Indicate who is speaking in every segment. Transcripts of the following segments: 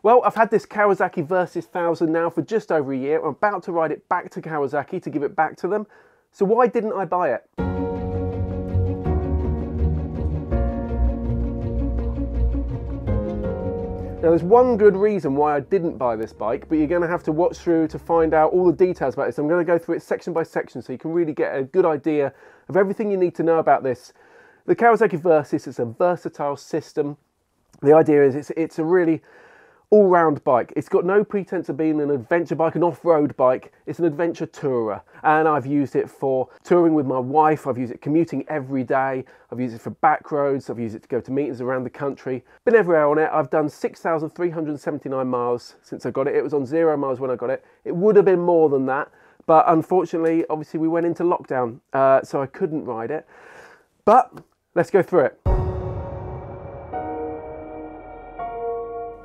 Speaker 1: Well, I've had this Kawasaki Versys 1000 now for just over a year. I'm about to ride it back to Kawasaki to give it back to them. So why didn't I buy it? Now there's one good reason why I didn't buy this bike, but you're going to have to watch through to find out all the details about this. I'm going to go through it section by section so you can really get a good idea of everything you need to know about this. The Kawasaki Versys is a versatile system. The idea is it's a really all-round bike. It's got no pretense of being an adventure bike, an off-road bike. It's an adventure tourer, and I've used it for touring with my wife. I've used it commuting every day. I've used it for back roads. I've used it to go to meetings around the country. Been everywhere on it. I've done 6,379 miles since I got it. It was on 0 miles when I got it. It would have been more than that, but unfortunately, obviously we went into lockdown, so I couldn't ride it. But let's go through it.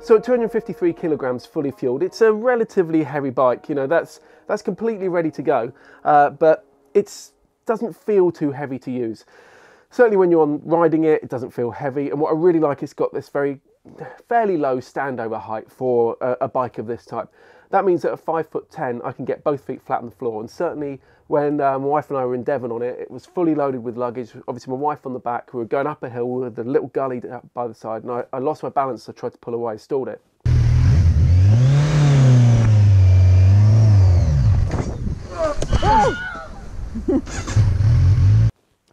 Speaker 1: So at 253 kilograms fully fueled, it's a relatively heavy bike. You know, that's completely ready to go, but it doesn't feel too heavy to use. Certainly when you're riding it, it doesn't feel heavy. And what I really like, it's got this fairly low standover height for a bike of this type. That means that at 5'10", I can get both feet flat on the floor. And certainly when my wife and I were in Devon on it, it was fully loaded with luggage. Obviously my wife on the back, we were going up a hill with a little gully by the side, and I lost my balance, so I tried to pull away, stalled it.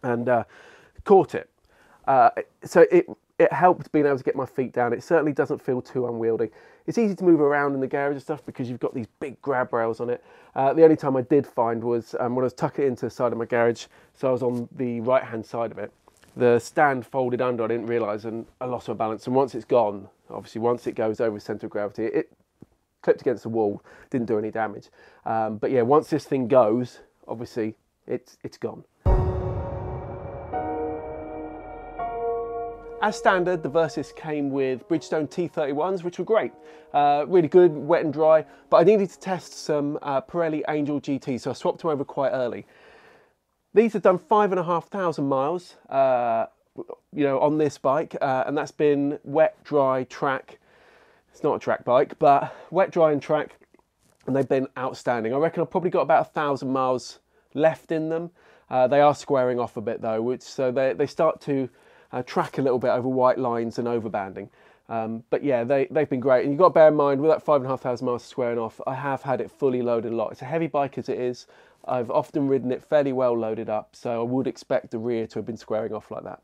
Speaker 1: And caught it. So it helped being able to get my feet down. It certainly doesn't feel too unwieldy. It's easy to move around in the garage and stuff because you've got these big grab rails on it. The only time I did find was when I was tucking it into the side of my garage, so I was on the right hand side of it. The stand folded under, I didn't realise, and I lost my balance. And once it's gone, obviously once it goes over centre of gravity, it clipped against the wall, didn't do any damage. But yeah, once this thing goes, obviously it's gone. As standard, the Versys came with Bridgestone T31s, which were great. Really good, wet and dry, but I needed to test some Pirelli Angel GT, so I swapped them over quite early. These have done 5,500 miles, you know, on this bike, and that's been wet, dry, track. It's not a track bike, but wet, dry and track, and they've been outstanding. I reckon I've probably got about 1,000 miles left in them. They are squaring off a bit though, so they start to track a little bit over white lines and overbanding. But yeah, they've been great. And you've got to bear in mind, with that 5,500 miles squaring off, I have had it fully loaded a lot. It's a heavy bike as it is. I've often ridden it fairly well loaded up, so I would expect the rear to have been squaring off like that.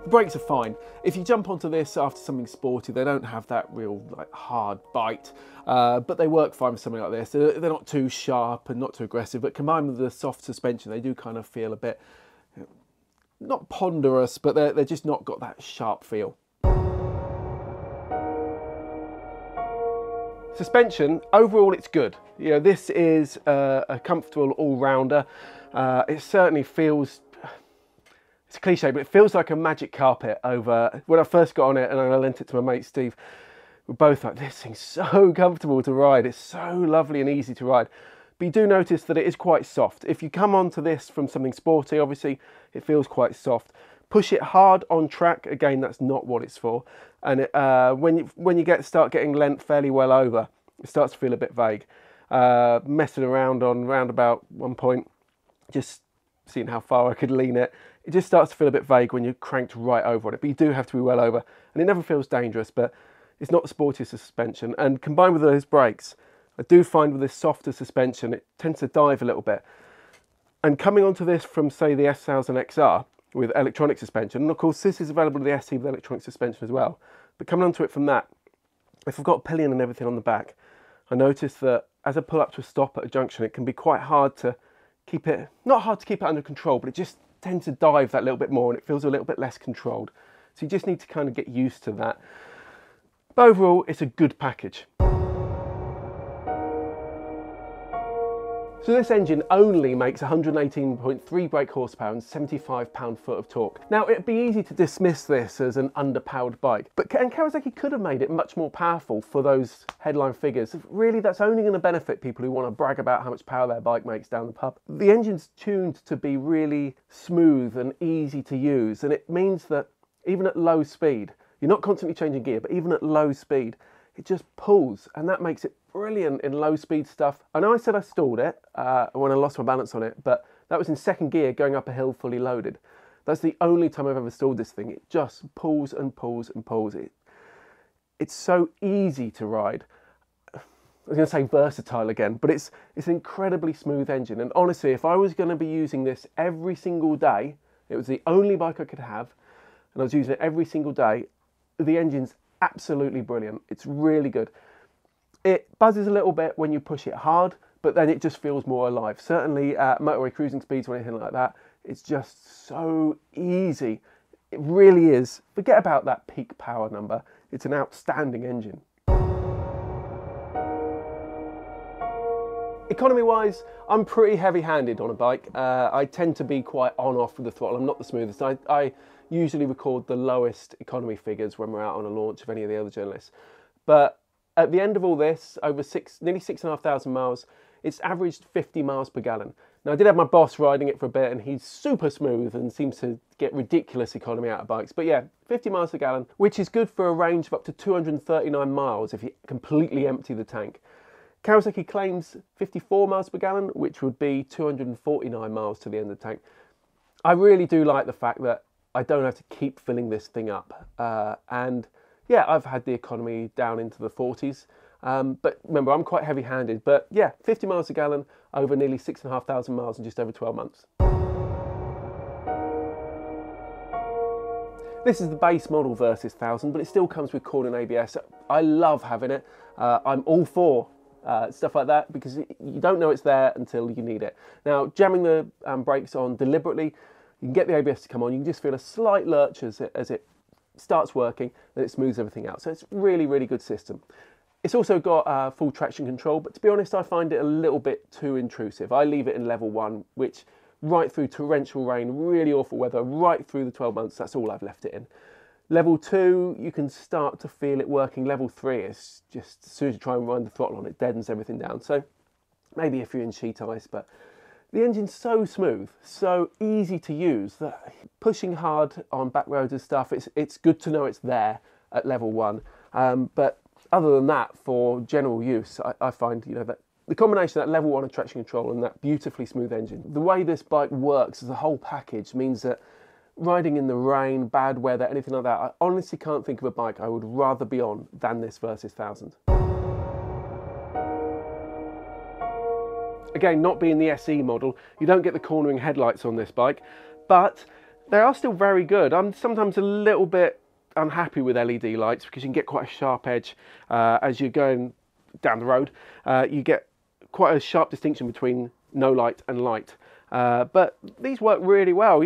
Speaker 1: The brakes are fine. If you jump onto this after something sporty, they don't have that real hard bite, but they work fine for something like this. They're not too sharp and not too aggressive, but combined with the soft suspension, they do kind of feel a bit, not ponderous, but they're just not got that sharp feel. Suspension, overall it's good. You know, this is a comfortable all-rounder. It certainly feels, it's a cliche, but it feels like a magic carpet over, when I first got on it and I lent it to my mate Steve, we're both like, this thing's so comfortable to ride. It's so lovely and easy to ride. But you do notice that it is quite soft. If you come onto this from something sporty, obviously it feels quite soft. Push it hard on track, again, that's not what it's for. And when you start getting lent fairly well over, it starts to feel a bit vague. Messing around on roundabout one point, just seeing how far I could lean it, it just starts to feel a bit vague when you're cranked right over on it. But you do have to be well over, and it never feels dangerous, but it's not the sportiest of suspension. And combined with those brakes, I do find with this softer suspension, it tends to dive a little bit. And coming onto this from, say, the S1000 XR with electronic suspension, and of course this is available to the ST with electronic suspension as well, but coming onto it from that, if I've got a pillion and everything on the back, I notice that as I pull up to a stop at a junction, it can be quite hard to keep it, not hard to keep it under control, but it just tends to dive that little bit more and it feels a little bit less controlled. So you just need to kind of get used to that. But overall, it's a good package. So this engine only makes 118.3 brake horsepower and 75 pound-foot of torque. Now, it'd be easy to dismiss this as an underpowered bike, and Kawasaki could have made it much more powerful for those headline figures. Really, that's only going to benefit people who want to brag about how much power their bike makes down the pub. The engine's tuned to be really smooth and easy to use, and it means that even at low speed. You're not constantly changing gear, but even at low speed, it just pulls, and that makes it brilliant in low speed stuff. I know I said I stalled it when I lost my balance on it, but that was in second gear going up a hill fully loaded. That's the only time I've ever stalled this thing. It just pulls and pulls and pulls. It's so easy to ride. I was going to say versatile again, but it's an incredibly smooth engine. And honestly, if I was going to be using this every single day, it was the only bike I could have, and I was using it every single day, the engine's absolutely brilliant. It's really good. It buzzes a little bit when you push it hard, but then it just feels more alive. Certainly at motorway cruising speeds or anything like that, it's just so easy. It really is. Forget about that peak power number. It's an outstanding engine. Economy-wise, I'm pretty heavy-handed on a bike. I tend to be quite on-off with the throttle. I'm not the smoothest. I usually record the lowest economy figures when we're out on a launch of any of the other journalists. But at the end of all this, over nearly 6,500 miles, it's averaged 50 miles per gallon. Now, I did have my boss riding it for a bit, and he's super smooth and seems to get ridiculous economy out of bikes. But yeah, 50 miles per gallon, which is good for a range of up to 239 miles if you completely empty the tank. Kawasaki claims 54 miles per gallon, which would be 249 miles to the end of the tank. I really do like the fact that I don't have to keep filling this thing up. And yeah, I've had the economy down into the 40s. But remember, I'm quite heavy-handed. But yeah, 50 miles a gallon over nearly 6,500 miles in just over 12 months. This is the base model Versys 1000, but it still comes with Corning ABS. I love having it. I'm all for stuff like that, because you don't know it's there until you need it. Now, jamming the brakes on deliberately, you can get the ABS to come on. You can just feel a slight lurch as it starts working, then it smooths everything out. So it's really, really good system. It's also got full traction control, but to be honest, I find it a little bit too intrusive. I leave it in level 1, which right through torrential rain, really awful weather, right through the 12 months, that's all I've left it in. Level 2, you can start to feel it working. Level 3 is just, as soon as you try and wind the throttle on, it deadens everything down. So maybe if you're in sheet ice, but the engine's so smooth, so easy to use that pushing hard on back roads and stuff, it's good to know it's there at level 1. But other than that, for general use, I find, that the combination of that level 1 of traction control and that beautifully smooth engine, the way this bike works as a whole package means that riding in the rain, bad weather, anything like that, I honestly can't think of a bike I would rather be on than this Versys 1000. Again, not being the SE model, you don't get the cornering headlights on this bike, but they are still very good. I'm sometimes a little bit unhappy with LED lights because you can get quite a sharp edge as you're going down the road. You get quite a sharp distinction between no light and light. But these work really well.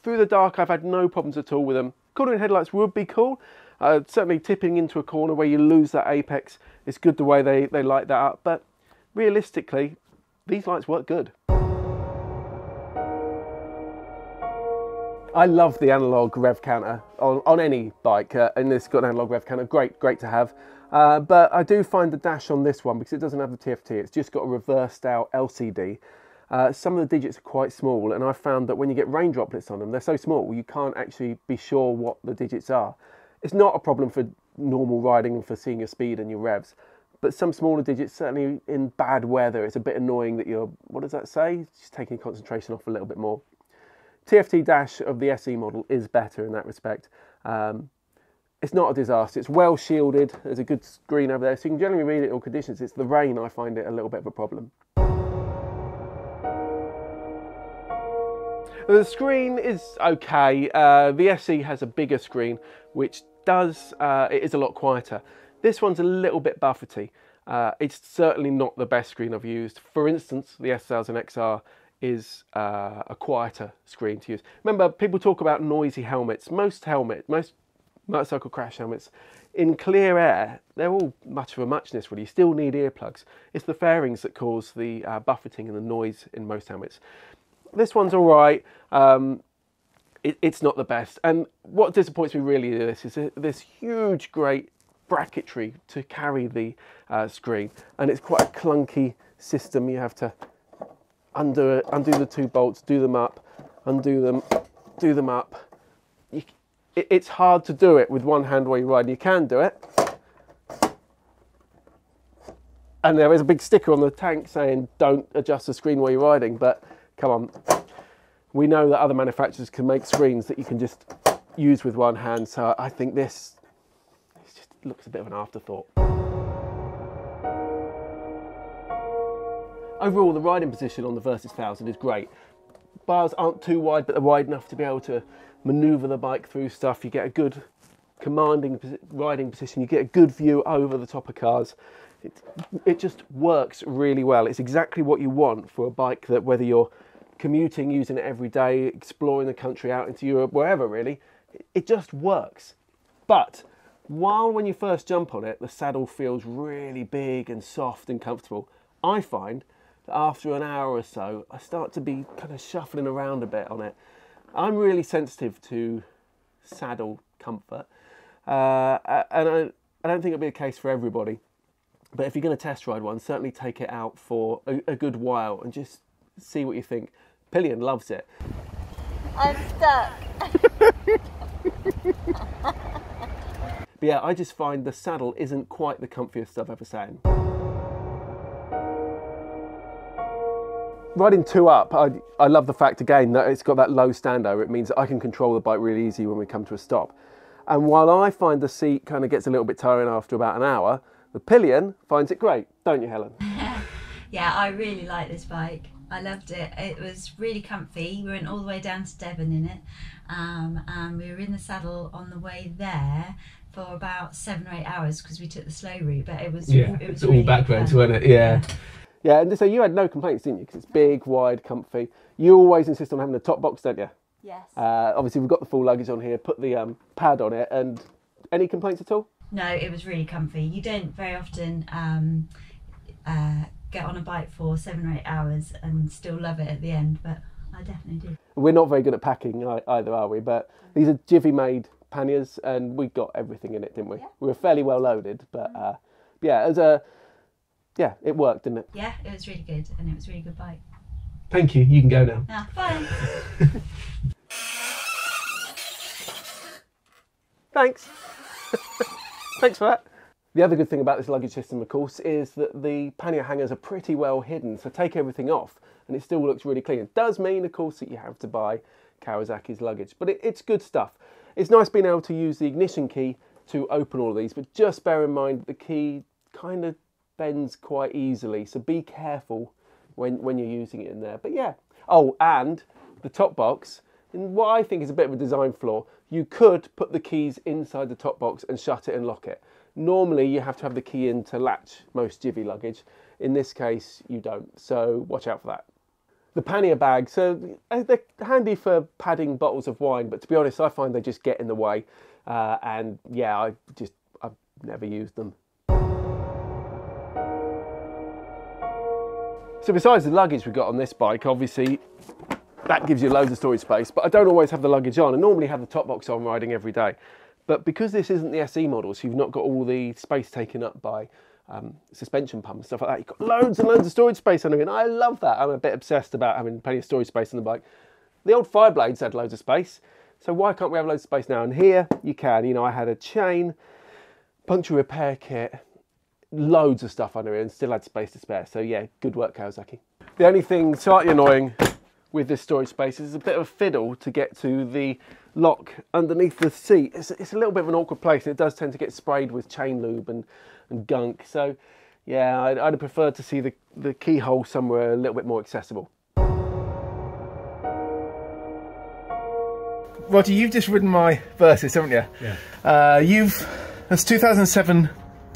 Speaker 1: Through the dark, I've had no problems at all with them. Cornering headlights would be cool. Certainly tipping into a corner where you lose that apex, it's good the way they light that up. But realistically, these lights work good. I love the analog rev counter on any bike, and this got an analog rev counter, great to have. But I do find the dash on this one, because it doesn't have the TFT, it's just got a reversed out LCD. Some of the digits are quite small, and I found that when you get rain droplets on them, they're so small you can't actually be sure what the digits are. It's not a problem for normal riding and for seeing your speed and your revs, but some smaller digits, certainly in bad weather, it's a bit annoying that you're, what does that say? Just taking concentration off a little bit more. TFT dash of the SE model is better in that respect. It's not a disaster, it's well shielded, there's a good screen over there, so you can generally read it in all conditions. It's the rain I find it a little bit of a problem. The screen is okay. The SE has a bigger screen, which it is a lot quieter. This one's a little bit buffety. It's certainly not the best screen I've used. For instance, the S1000XR is a quieter screen to use. Remember, people talk about noisy helmets. Most motorcycle crash helmets, in clear air, they're all much of a muchness really. You still need earplugs. It's the fairings that cause the buffeting and the noise in most helmets. This one's all right. It's not the best. And what disappoints me really is this huge, great bracketry to carry the screen, and it's quite a clunky system. You have to undo the 2 bolts, do them up, undo them, do them up. it's hard to do it with one hand while you're riding. You can do it. And there is a big sticker on the tank saying don't adjust the screen while you're riding, but come on. We know that other manufacturers can make screens that you can just use with one hand, so I think this just looks a bit of an afterthought. Overall, the riding position on the Versys 1000 is great. Bars aren't too wide, but they're wide enough to be able to manoeuvre the bike through stuff. You get a good commanding riding position, you get a good view over the top of cars. It just works really well. It's exactly what you want for a bike that, whether you're commuting, using it every day, exploring the country, out into Europe, wherever really, it just works. But while when you first jump on it, the saddle feels really big and soft and comfortable, I find that after an hour or so, I start to be kind of shuffling around a bit on it. I'm really sensitive to saddle comfort, and I don't think it'll be the case for everybody. But if you're going to test ride one, certainly take it out for a good while and just see what you think. Pillion loves it.
Speaker 2: I'm stuck.
Speaker 1: But yeah, I just find the saddle isn't quite the comfiest I've ever sat in. Riding 2 up, I love the fact again that it's got that low standover. It means that I can control the bike really easy when we come to a stop. And while I find the seat kind of gets a little bit tiring after about an hour, the Pillion finds it great, don't you, Helen?
Speaker 2: Yeah, I really like this bike. I loved it. It was really comfy. We went all the way down to Devon in it, and we were in the saddle on the way there for about 7 or 8 hours because we took the slow route. But it was it was really
Speaker 1: all backwards, wasn't it? Yeah. Yeah, and so you had no complaints, didn't you? Because it's big, wide, comfy. You always insist on having the top box, don't you?
Speaker 2: Yes.
Speaker 1: Obviously, we've got the full luggage on here. Put the pad on it, and any complaints at all?
Speaker 2: No, it was really comfy. You don't very often get on a bike for 7 or 8 hours and still love it at the end, but I definitely do. We're
Speaker 1: not very good at packing either, are we? But these are Jiffy made panniers, and we got everything in it, didn't we? Yeah. We were fairly well loaded, but yeah, it worked, didn't it?
Speaker 2: Yeah, it was really good, and it was a really good bike.
Speaker 1: Thank you. You can go now.
Speaker 2: Ah, bye.
Speaker 1: Thanks. Thanks for that. The other good thing about this luggage system, of course, is that the pannier hangers are pretty well hidden, so take everything off and it still looks really clean. It does mean, of course, that you have to buy Kawasaki's luggage, but it's good stuff. It's nice being able to use the ignition key to open all of these, but just bear in mind that the key kind of bends quite easily, so be careful when you're using it in there. But yeah. Oh, and the top box, and what I think is a bit of a design flaw, you could put the keys inside the top box and shut it and lock it. Normally you have to have the key in to latch most Jivvy luggage. In this case you don't, so watch out for that. The pannier bags, so they're handy for padding bottles of wine, but to be honest I find they just get in the way, and yeah, I've never used them. So besides the luggage we've got on this bike, obviously that gives you loads of storage space, but I don't always have the luggage on. I normally have the top box on riding every day. But because this isn't the SE model, so you've not got all the space taken up by suspension pump and stuff like that, you've got loads and loads of storage space on it, and I love that. I'm a bit obsessed about having plenty of storage space on the bike. The old Fireblades had loads of space, so why can't we have loads of space now? And here you can. You know, I had a chain, puncture repair kit, loads of stuff under it, and still had space to spare. So yeah, good work, Kawasaki. The only thing slightly annoying with this storage space is a bit of a fiddle to get to the lock underneath the seat. It's a little bit of an awkward place, and it does tend to get sprayed with chain lube and gunk. So yeah, I'd have preferred to see the keyhole somewhere a little bit more accessible.
Speaker 3: Roger, you've just ridden my Versys, haven't you?
Speaker 4: Yeah.
Speaker 3: That's 2007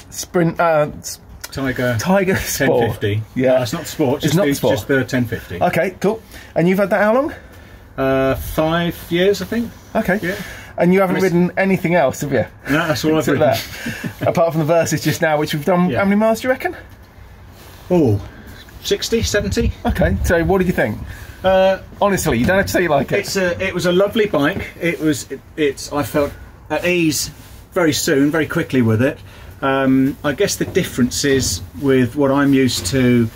Speaker 3: Sprint
Speaker 4: Tiger
Speaker 3: Sport.
Speaker 4: 1050. Yeah, it's not sport. Just just the 1050.
Speaker 3: Okay, cool. And you've had that how long?
Speaker 4: 5 years, I think.
Speaker 3: Okay.
Speaker 4: Yeah.
Speaker 3: And you haven't ridden anything else, have you?
Speaker 4: No, that's all I've ridden.
Speaker 3: Apart from the Versys just now, which we've done. Yeah. How many miles do you reckon?
Speaker 4: Oh, 60, 70.
Speaker 3: Okay. So, what did you think? Honestly, you don't have to say you like it.
Speaker 4: It was a lovely bike. I felt at ease very soon, very quickly with it. I guess the difference is with what I'm used to,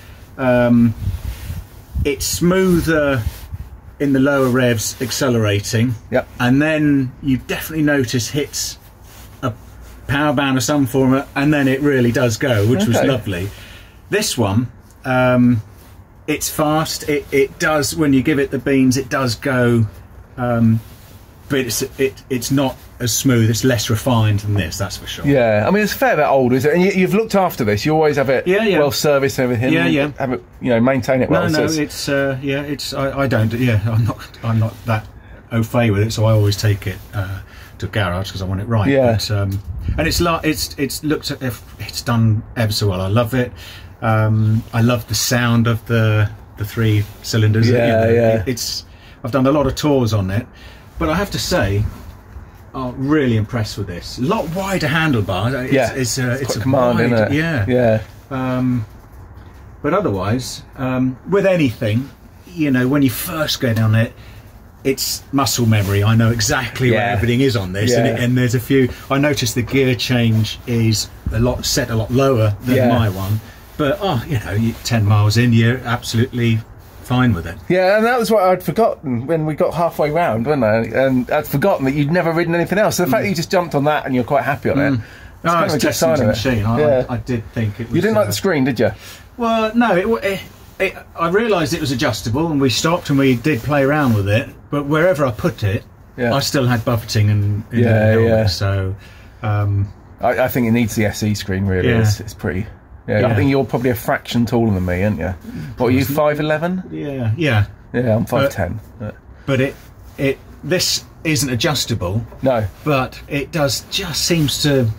Speaker 4: it's smoother in the lower revs accelerating.
Speaker 3: Yep.
Speaker 4: And then you definitely notice hits a power band of some form, and then it really does go, which was lovely. This one, it's fast. It does, when you give it the beans, it does go, but it's not as smooth. It's less refined than this, that's for sure.
Speaker 3: Yeah, I mean it's a fair bit older, is it? And you've looked after this. You always have it well serviced and everything.
Speaker 4: Yeah.
Speaker 3: Have it, maintain it well.
Speaker 4: No, it's I don't. Yeah, I'm not that au fait with it, so I always take it to a garage because I want it right.
Speaker 3: Yeah.
Speaker 4: But, and it's looked at, it's done ever so well. I love it. I love the sound of the 3 cylinders.
Speaker 3: Yeah.
Speaker 4: I've done a lot of tours on it, but I have to say, I'm really impressed with this. A lot wider handlebars. It's a
Speaker 3: command,
Speaker 4: wide,
Speaker 3: isn't it? Yeah.
Speaker 4: But otherwise, with anything, when you first get on it, it's muscle memory. I know exactly where everything is on this, and there's a few. I noticed the gear change is set a lot lower than my one, but 10 miles in, you're absolutely fine with it.
Speaker 3: Yeah, and that was what I'd forgotten when we got halfway round, wasn't I? And I'd forgotten that you'd never ridden anything else. So the fact that you just jumped on that and you're quite happy on it.
Speaker 4: It's kind of a good sign of machine. I did think it was.
Speaker 3: You didn't like the screen, did you?
Speaker 4: Well, no. I realised it was adjustable, and we stopped and we did play around with it. But wherever I put it, I still had buffeting and So
Speaker 3: I think it needs the SE screen. Really, it's pretty. Yeah, I think you're probably a fraction taller than me, aren't you? What are you, 5'11"?
Speaker 4: Yeah,
Speaker 3: I'm 5'10".
Speaker 4: But this isn't adjustable.
Speaker 3: No,
Speaker 4: but it just seems to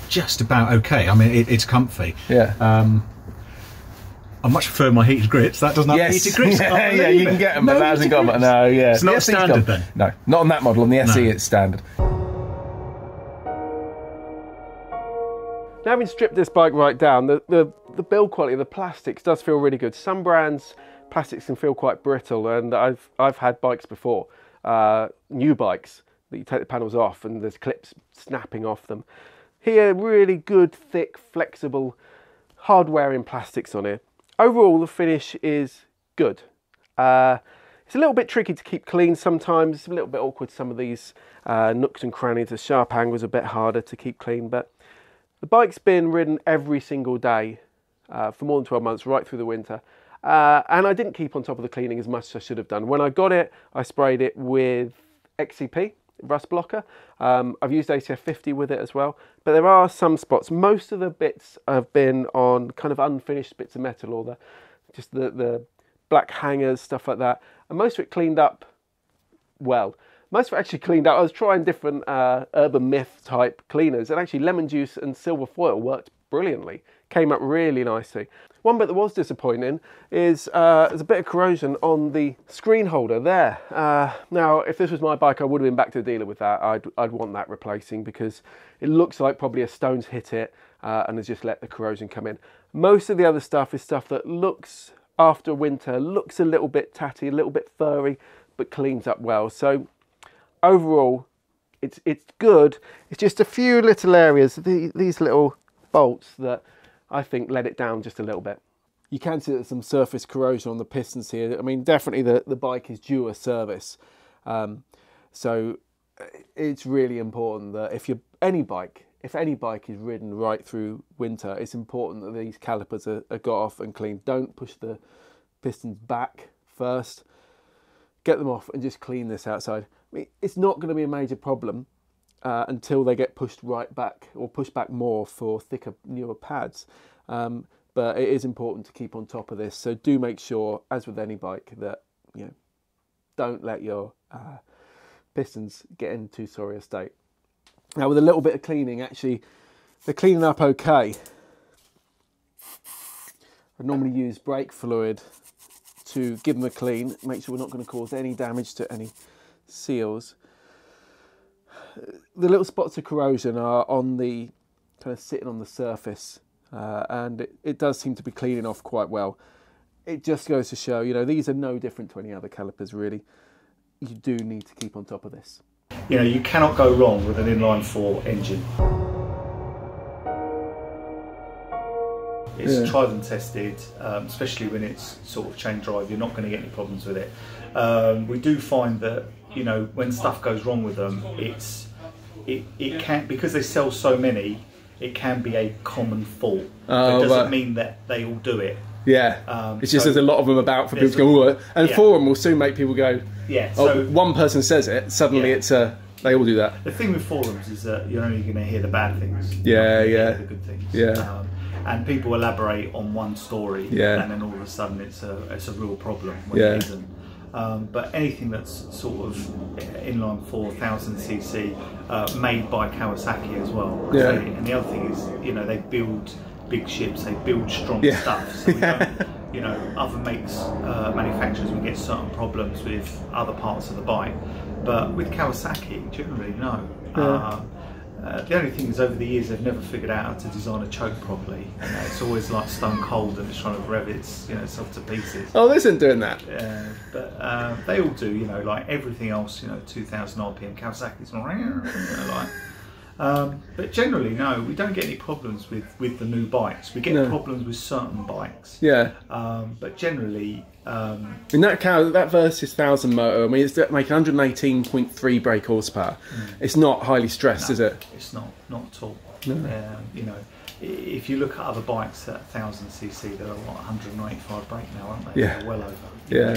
Speaker 4: just about okay. I mean, it's comfy.
Speaker 3: Yeah.
Speaker 4: I much prefer my heated grits. That doesn't have heated grits.
Speaker 3: Yeah, you can get them, but that hasn't got them. No,
Speaker 4: it's not standard then.
Speaker 3: No, not on that model. On the SE, it's standard.
Speaker 1: Now, having stripped this bike right down, the build quality of the plastics does feel really good. Some brands, plastics can feel quite brittle, and I've had bikes before, new bikes, that you take the panels off and there's clips snapping off them. Here, really good, thick, flexible, hard-wearing plastics on here. Overall, the finish is good. It's a little bit tricky to keep clean sometimes. It's a little bit awkward, some of these nooks and crannies. The sharp angles are a bit harder to keep clean, but the bike's been ridden every single day for more than 12 months, right through the winter. And I didn't keep on top of the cleaning as much as I should have done. When I got it, I sprayed it with XCP, rust blocker. I've used ACF 50 with it as well. But there are some spots. Most of the bits have been on kind of unfinished bits of metal, or just the black hangers, stuff like that. And most of it cleaned up well. Most of it actually cleaned out. I was trying different Urban Myth type cleaners, and actually lemon juice and silver foil worked brilliantly. Came up really nicely. One bit that was disappointing is there's a bit of corrosion on the screen holder there. Now, if this was my bike, I would have been back to the dealer with that. I'd want that replacing, because it looks like probably a stone's hit it and has just let the corrosion come in. Most of the other stuff is stuff that looks, after winter, looks a little bit tatty, a little bit furry, but cleans up well. So overall, it's good. It's just a few little areas, these little bolts, that I think let it down just a little bit. You can see there's some surface corrosion on the pistons here. I mean, definitely the bike is due a service. So it's really important that if any bike is ridden right through winter, it's important that these calipers are got off and cleaned. Don't push the pistons back first. Get them off and just clean this outside. I mean, it's not going to be a major problem until they get pushed right back, or pushed back more for thicker, newer pads. But it is important to keep on top of this. So do make sure, as with any bike, that don't let your pistons get in too sorry a state. Now, with a little bit of cleaning, actually, they're cleaning up okay. I normally use brake fluid to give them a clean, make sure we're not going to cause any damage to any seals. The little spots of corrosion are on the kind of sitting on the surface, and it does seem to be cleaning off quite well. It just goes to show, these are no different to any other calipers really. You do need to keep on top of this.
Speaker 4: You cannot go wrong with an inline 4 engine. It's tried and tested, especially when it's sort of chain drive. You're not going to get any problems with it. We do find that, you know, when stuff goes wrong with them, it can, because they sell so many, it can be a common fault. It doesn't mean that they all do it.
Speaker 1: Yeah, it's just there's a lot of them about for people to go, oh, and forum will soon make people go, so one person says it, suddenly it's they all do that.
Speaker 4: The thing with forums is that you're only going to hear the bad things.
Speaker 1: The
Speaker 4: good things. And people elaborate on one story, and then all of a sudden it's a real problem when it isn't. But anything that's sort of inline 4,000cc, made by Kawasaki as well. And the other thing is, you know, they build big ships, they build strong stuff. So we don't, you know, other manufacturers will get certain problems with other parts of the bike, but with Kawasaki, generally no. The only thing is, over the years they've never figured out how to design a choke properly. You know, it's always like stone cold and it's trying to rev itself to pieces.
Speaker 1: Oh, they isn't doing that.
Speaker 4: But they all do, you know, like everything else, you know, 2,000 RPM. Kawasaki's but generally, no, we don't get any problems with the new bikes. We get problems with certain bikes. But generally,
Speaker 1: in that Versys 1000 motor, I mean, it's making 118.3 brake horsepower. It's not highly stressed, is it?
Speaker 4: It's not at all. No. You know, if you look at other bikes at 1000cc, they're what, 195 brake now, aren't they? They're well over. You know,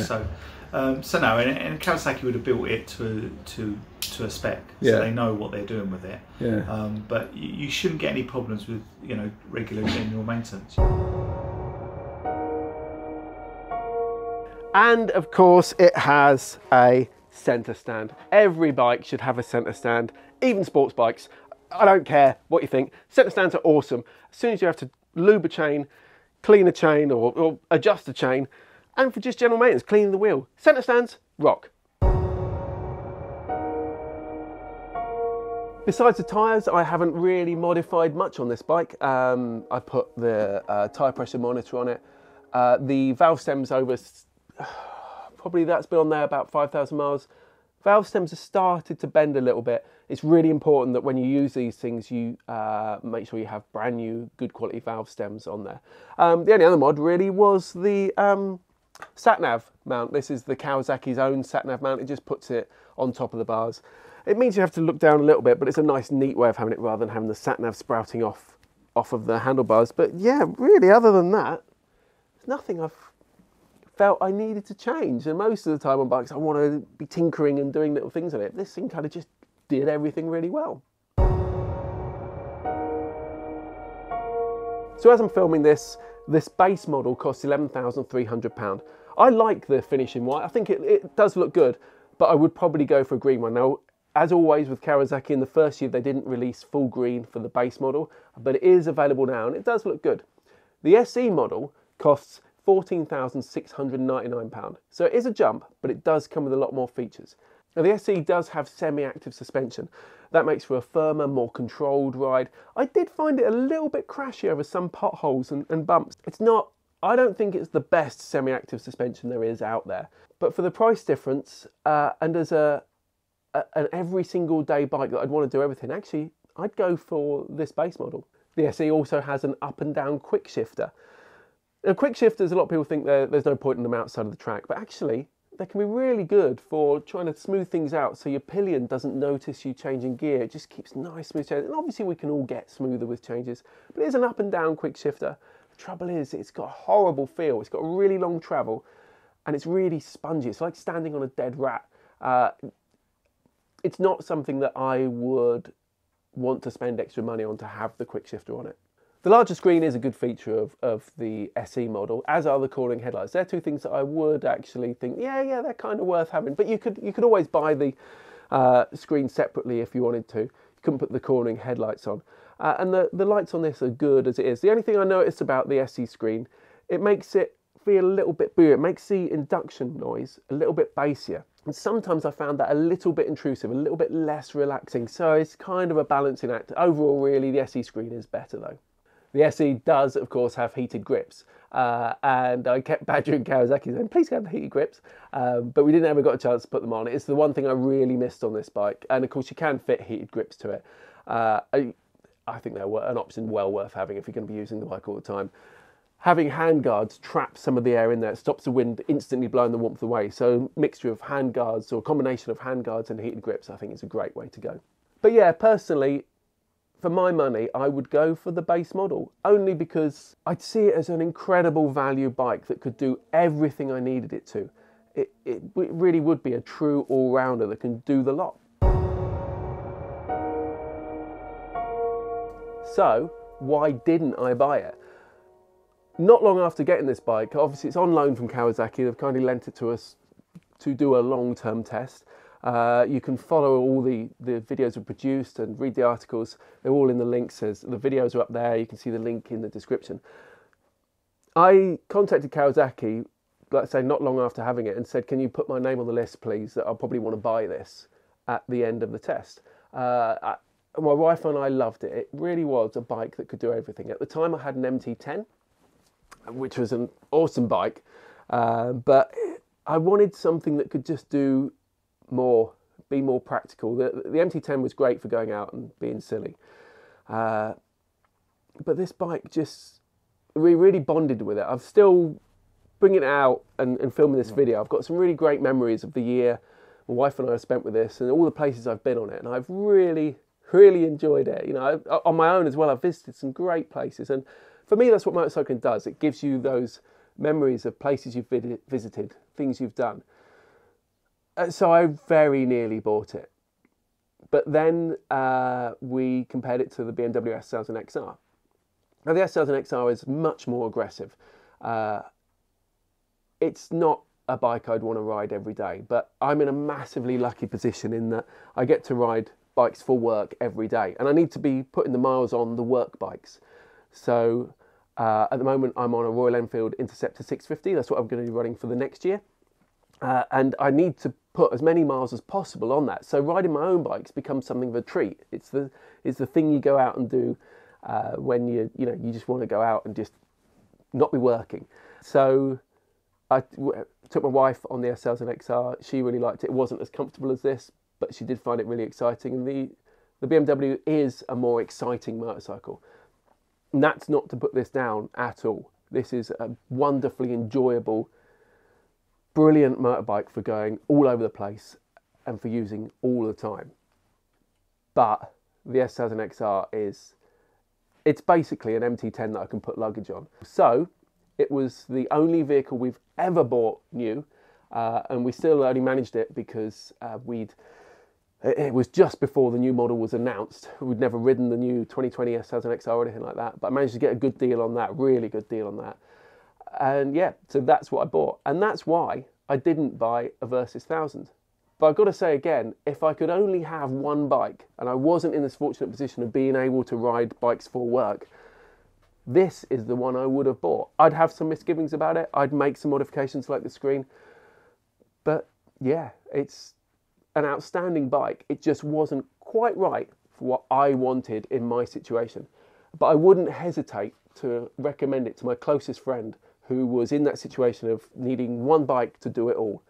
Speaker 4: so no, and Kawasaki would have built it to a spec, so they know what they're doing with it. But you shouldn't get any problems with, you know, regular general maintenance.
Speaker 1: And of course, it has a centre stand. Every bike should have a centre stand, even sports bikes. I don't care what you think. Centre stands are awesome. As soon as you have to lube a chain, clean a chain, or adjust a chain, and for just general maintenance, cleaning the wheel, centre stands rock. Besides the tyres, I haven't really modified much on this bike. I put the tyre pressure monitor on it. The valve stems over, probably that's been on there about 5,000 miles. Valve stems have started to bend a little bit. It's really important that when you use these things, you make sure you have brand new, good quality valve stems on there. The only other mod really was the sat-nav mount. This is the Kawasaki's own sat-nav mount. It just puts it on top of the bars. It means you have to look down a little bit, but it's a nice, neat way of having it rather than having the sat-nav sprouting off of the handlebars. But yeah, really, other than that, there's nothing I've felt I needed to change. And most of the time on bikes, I want to be tinkering and doing little things on it. This thing kind of just did everything really well. So as I'm filming this base model costs £11,300. I like the finish in white. I think it does look good, but I would probably go for a green one. Now, as always with Kawasaki, in the first year they didn't release full green for the base model, but it is available now and it does look good. The SE model costs £14,699. So it is a jump, but it does come with a lot more features. Now the SE does have semi-active suspension. That makes for a firmer, more controlled ride. I did find it a little bit crashy over some potholes and bumps. It's not, I don't think it's the best semi-active suspension there is out there. But for the price difference, and as an every single day bike that I'd want to do everything, actually, I'd go for this base model. The SE also has an up and down quick shifter. Now, quick shifters, a lot of people think there's no point in them outside of the track, but actually, they can be really good for trying to smooth things out so your pillion doesn't notice you changing gear. It just keeps nice, smooth changes. And obviously, we can all get smoother with changes, but it is an up and down quick shifter. The trouble is, it's got a horrible feel. It's got a really long travel, and it's really spongy. It's like standing on a dead rat. It's not something that I would want to spend extra money on to have the quick shifter on it. The larger screen is a good feature of the SE model, as are the cornering headlights. They're two things that I would actually think, yeah, they're kind of worth having. But you could always buy the screen separately if you wanted to. You couldn't put the cornering headlights on. And the lights on this are good as it is. The only thing I noticed about the SE screen, it makes it feel a little bit booier. It makes the induction noise a little bit bassier. And sometimes I found that a little bit intrusive, a little bit less relaxing. So it's kind of a balancing act. Overall, really, the SE screen is better though. The SE does, of course, have heated grips, and I kept badgering Kawasaki saying, please have the heated grips, but we didn't ever got a chance to put them on. It's the one thing I really missed on this bike, and of course you can fit heated grips to it. I think they're an option well worth having if you're going to be using the bike all the time. having handguards traps some of the air in there. It stops the wind instantly blowing the warmth away. So mixture of handguards or combination of handguards and heated grips, I think is a great way to go. But yeah, personally, for my money, I would go for the base model, only because I'd see it as an incredible value bike that could do everything I needed it to. It really would be a true all-rounder that can do the lot. So, why didn't I buy it? Not long after getting this bike, obviously it's on loan from Kawasaki, they've kindly lent it to us to do a long-term test. You can follow all the videos we've produced and read the articles. They're all in the links. The videos are up there. You can see the link in the description. I contacted Kawasaki, like I say, not long after having it, and said, can you put my name on the list, please, that I'll probably want to buy this at the end of the test. My wife and I loved it. It really was a bike that could do everything. At the time I had an MT10, which was an awesome bike, but I wanted something that could just do more, be more practical. The MT10 was great for going out and being silly, but this bike just, we really bonded with it. I'm still bringing it out and filming this video. I've got some really great memories of the year my wife and I have spent with this and all the places I've been on it, and I've really enjoyed it. You know, on my own as well, I've visited some great places, and for me that's what motorcycling does. It gives you those memories of places you've visited, things you've done. So I very nearly bought it. But then we compared it to the BMW S1000 XR. Now the S1000 XR is much more aggressive. It's not a bike I'd want to ride every day, but I'm in a massively lucky position in that I get to ride bikes for work every day, and I need to be putting the miles on the work bikes. So at the moment I'm on a Royal Enfield Interceptor 650. That's what I'm going to be running for the next year. And I need to put as many miles as possible on that. So riding my own bikes becomes something of a treat. It's the thing you go out and do when you just want to go out and just not be working. So I took my wife on the S1000 XR. She really liked it. It wasn't as comfortable as this, but she did find it really exciting. And the BMW is a more exciting motorcycle. And that's not to put this down at all. This is a wonderfully enjoyable, brilliant motorbike for going all over the place and for using all the time. But the S1000 XR it's basically an MT10 that I can put luggage on. So it was the only vehicle we've ever bought new, and we still only managed it because it was just before the new model was announced. We'd never ridden the new 2020 S1000 XR or anything like that, but I managed to get a good deal on that, really good deal on that. And yeah, so that's what I bought. And that's why I didn't buy a Versys 1000. But I've got to say again, if I could only have one bike, and I wasn't in this fortunate position of being able to ride bikes for work, this is the one I would have bought. I'd have some misgivings about it. I'd make some modifications like the screen. But yeah, it's an outstanding bike. It just wasn't quite right for what I wanted in my situation. But I wouldn't hesitate to recommend it to my closest friend who was in that situation of needing one bike to do it all.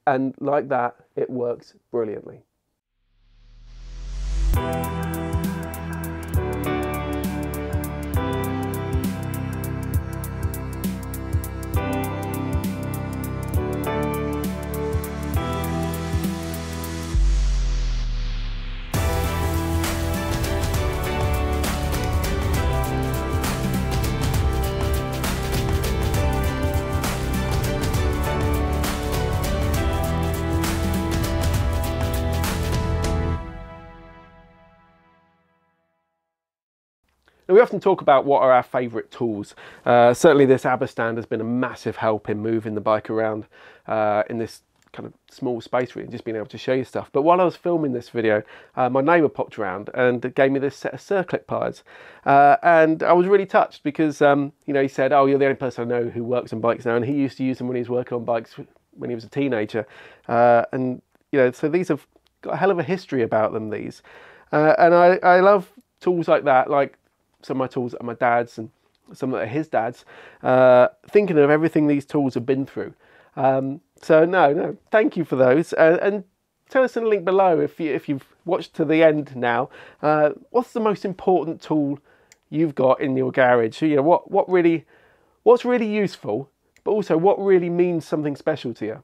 Speaker 1: And like that, it works brilliantly. Now, we often talk about what are our favourite tools. Certainly this ABBA stand has been a massive help in moving the bike around in this kind of small space, really, just being able to show you stuff. But while I was filming this video, my neighbour popped around and gave me this set of circlip pliers. And I was really touched because, he said, oh, you're the only person I know who works on bikes now, and he used to use them when he was working on bikes when he was a teenager. So these have got a hell of a history about them, these. And I love tools like that, like some of my tools that are my dad's and some that are his dad's, thinking of everything these tools have been through. So no, thank you for those. And tell us in the link below if you've watched to the end now, what's the most important tool you've got in your garage? What really what's really useful, but also what really means something special to you.